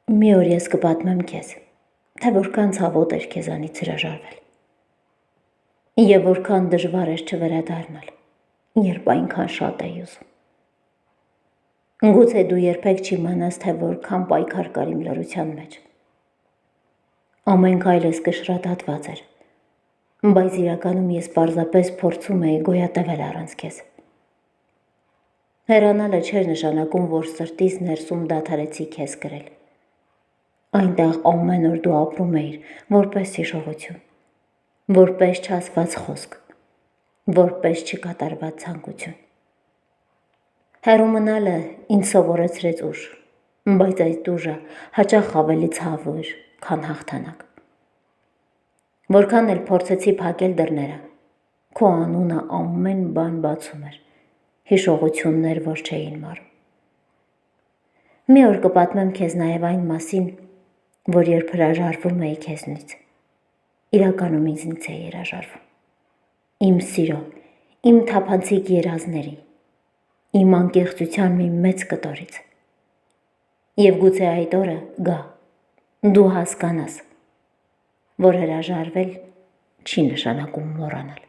Մի օր ես կպատմեմ քեզ, թե որքան ցավոտ էր քեզանից հրաժարվել, եւ որքան դժվար էր չվերադառնալ, երբ այնքան շատ էի ուզում։ Գուցե դու երբեք չիմանաս, թե որքան պայքար կար իմ լռության մեջ։ Ամեն քայլս կշռադատված էր, բայց իրականում ես պարզապես փորձում էի գոյատևել առանց քեզ։ Հեռանալը չէր նշանակում, որ սրտիս ներսում դադարեցի քեզ կրել։ Այնտեղ ամեն օր դու ապրում էիր որպես հիշողություն, որպես չասված խոսք, որպես չկատարված ցանկություն։ Հեռու մնալը ինձ սովորեցրեց ուժ, բայց այդ ուժը հաճախ ավելի ցավ էր, քան հաղթանակ։ Որքան էլ փորձեցի փակել դռները, քո անունը ամեն բան բացում էր, հիշողություններ, որ չէին մարում։ Մի օր կպատմեմ քեզ նաև այն մասին, որ երբ հրաժարվում էի քեզնից, իրականում ինձնից էի հրաժարվում։ Իմ սիրո, իմ թափանցիկ երազների, իմ անկեղծության մի մեծ կտորից։ Եվ գուցե այդ օրը գա, դու հասկանաս, որ հրաժարվել չի նշանակում մոռանալ։